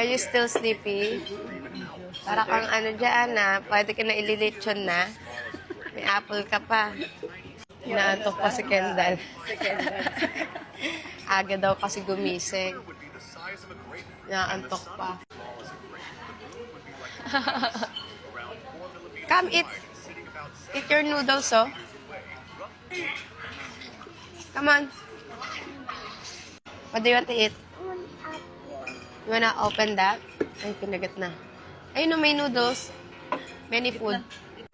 Are you still sleepy? Para kang ano dyan na, pwede ka na ililitsyon na. May apple ka pa. Inaantok pa si Kendall. Aga daw kasi gumising. Inaantok pa. Come eat. Eat your noodles, oh. Come on. What do you want to eat? You wanna open that? Ay, kinagat na. Ayun no, may noodles. Many food.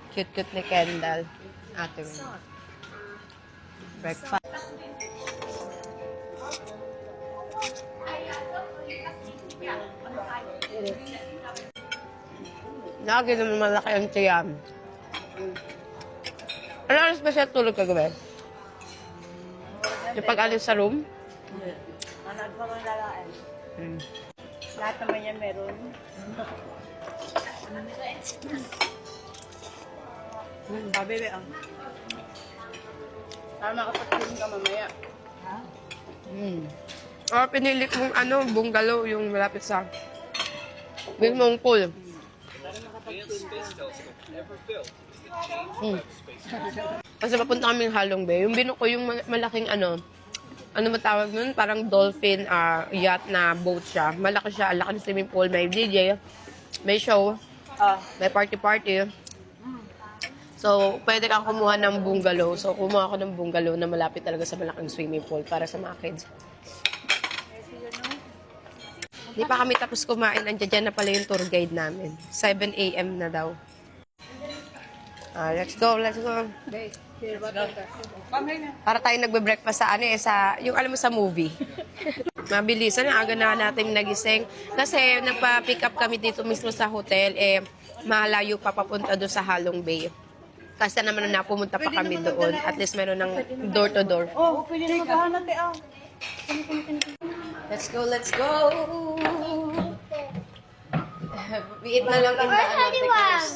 Cute-cute ni Kendall. Ate mo. Breakfast. Lagi naman malaki ang tiyam. Ano special tulog ka gabi? Yung pag-alis sa room? Hindi. Manood pa mga lalaan. Lahat naman yan meron. Bebe, Para makapag-film ka mamaya. Ha? Oh, pinili kong bungalow yung malapit sa mismong pool. Kasi papunta kaming Halong Bay. Yung binuko yung malaking ano matawag nun? Parang dolphin yacht na boat siya. Malaki siya, laki ng swimming pool, may DJ, may show, may party-party. So, pwede kang kumuha ng bungalow. So, kumuha ako ng bungalow na malapit talaga sa malaking swimming pool para sa mga kids. Hindi pa kami tapos kumain. Andiyan na pala yung tour guide namin. 7 a.m. na daw. Let's go. Para tayo nagbe-breakfast sa yung alam mo sa movie. Mabilisan, aga na natin nagising. Kasi nagpa-pick up kami dito mismo sa hotel, malayo pa papunta doon sa Halong Bay. Kasi naman na pumunta pa kami doon. At least meron ng door-to-door. Oh, pwede na maghahanap Let's go! We eat na lang in the house.